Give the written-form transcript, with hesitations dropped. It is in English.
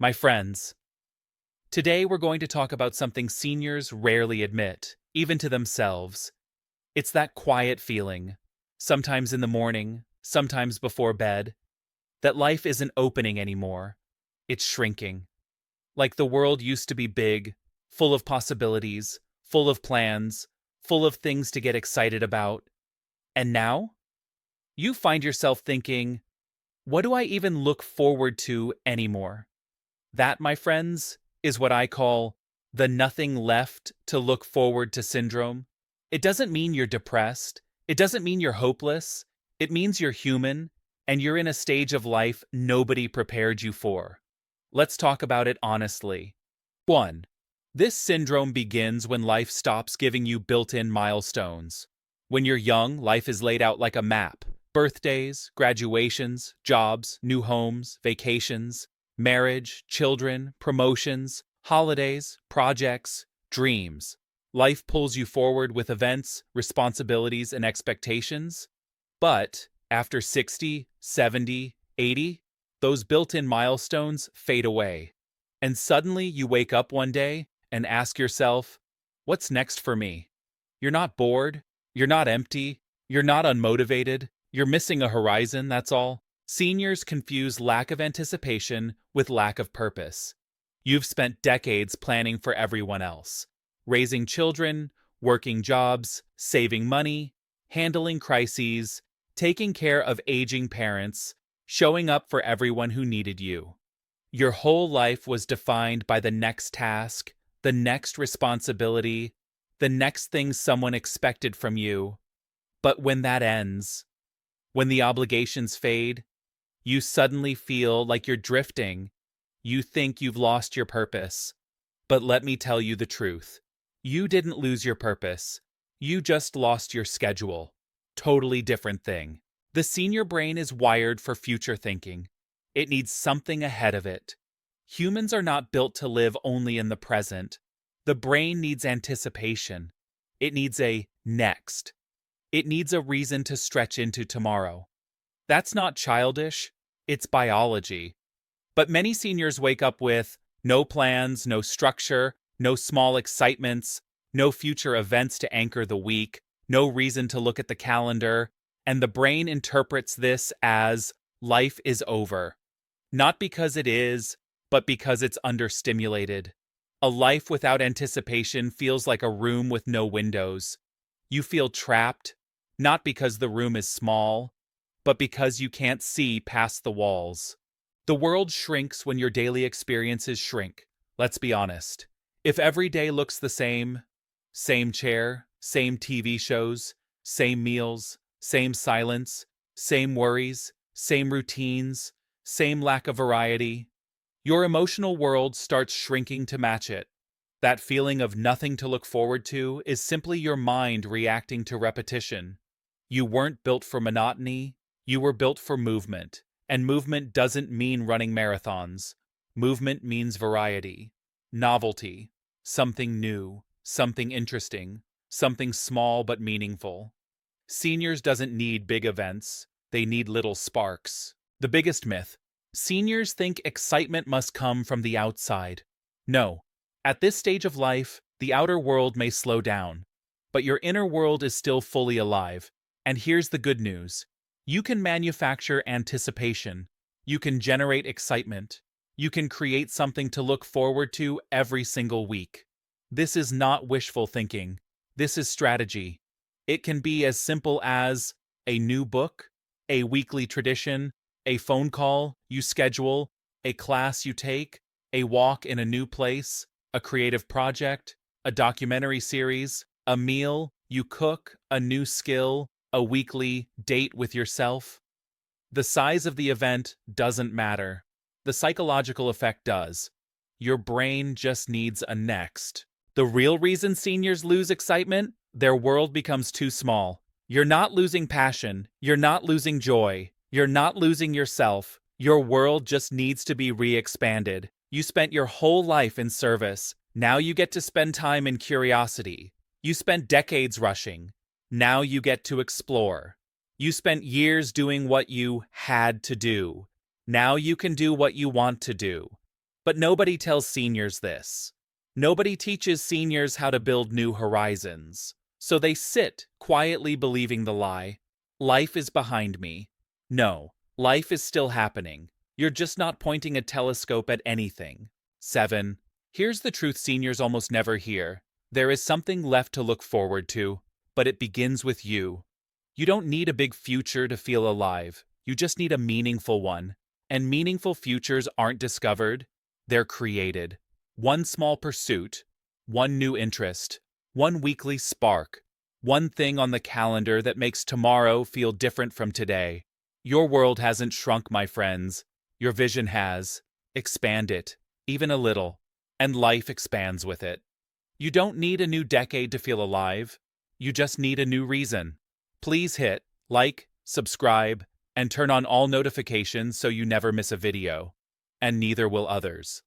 My friends, today we're going to talk about something seniors rarely admit, even to themselves. It's that quiet feeling, sometimes in the morning, sometimes before bed, that life isn't opening anymore. It's shrinking. Like the world used to be big, full of possibilities, full of plans, full of things to get excited about. And now, you find yourself thinking, what do I even look forward to anymore? That, my friends, is what I call the nothing left to look forward to syndrome. It doesn't mean you're depressed. It doesn't mean you're hopeless. It means you're human, and you're in a stage of life nobody prepared you for. Let's talk about it honestly. 1. This syndrome begins when life stops giving you built-in milestones. When you're young, life is laid out like a map. Birthdays, graduations, jobs, new homes, vacations, marriage, children, promotions, holidays, projects, dreams. Life pulls you forward with events, responsibilities, and expectations. But after 60, 70, 80, those built-in milestones fade away. And suddenly you wake up one day and ask yourself, what's next for me? You're not bored. You're not empty. You're not unmotivated. You're missing a horizon, that's all. Seniors confuse lack of anticipation with lack of purpose. You've spent decades planning for everyone else. Raising children, working jobs, saving money, handling crises, taking care of aging parents, showing up for everyone who needed you. Your whole life was defined by the next task, the next responsibility, the next thing someone expected from you. But when that ends, when the obligations fade, you suddenly feel like you're drifting. You think you've lost your purpose. But let me tell you the truth. You didn't lose your purpose. You just lost your schedule. Totally different thing. The senior brain is wired for future thinking. It needs something ahead of it. Humans are not built to live only in the present. The brain needs anticipation. It needs a next. It needs a reason to stretch into tomorrow. That's not childish, it's biology. But many seniors wake up with no plans, no structure, no small excitements, no future events to anchor the week, no reason to look at the calendar, and the brain interprets this as life is over. Not because it is, but because it's understimulated. A life without anticipation feels like a room with no windows. You feel trapped, not because the room is small, but because you can't see past the walls. The world shrinks when your daily experiences shrink. Let's be honest. If every day looks the same chair, same TV shows, same meals, same silence, same worries, same routines, same lack of variety, your emotional world starts shrinking to match it. That feeling of nothing to look forward to is simply your mind reacting to repetition. You weren't built for monotony. You were built for movement, and movement doesn't mean running marathons. Movement means variety, novelty, something new, something interesting, something small but meaningful. Seniors doesn't need big events, they need little sparks. The biggest myth: seniors think excitement must come from the outside. No, at this stage of life, the outer world may slow down, but your inner world is still fully alive. And here's the good news. You can manufacture anticipation. You can generate excitement. You can create something to look forward to every single week. This is not wishful thinking. This is strategy. It can be as simple as a new book, a weekly tradition, a phone call you schedule, a class you take, a walk in a new place, a creative project, a documentary series, a meal you cook, a new skill, a weekly date with yourself. The size of the event doesn't matter. The psychological effect does. Your brain just needs a next. The real reason seniors lose excitement? Their world becomes too small. You're not losing passion. You're not losing joy. You're not losing yourself. Your world just needs to be re-expanded. You spent your whole life in service. Now you get to spend time in curiosity. You spent decades rushing. Now you get to explore. You spent years doing what you had to do. Now you can do what you want to do. But nobody tells seniors this. Nobody teaches seniors how to build new horizons. So they sit, quietly believing the lie. Life is behind me. No, life is still happening. You're just not pointing a telescope at anything. 7. Here's the truth seniors almost never hear. There is something left to look forward to, but it begins with you. You don't need a big future to feel alive. You just need a meaningful one. And meaningful futures aren't discovered, they're created. One small pursuit, one new interest, one weekly spark, one thing on the calendar that makes tomorrow feel different from today. Your world hasn't shrunk, my friends. Your vision has. Expand it, even a little, and life expands with it. You don't need a new decade to feel alive. You just need a new reason. Please hit like, subscribe, and turn on all notifications so you never miss a video. And neither will others.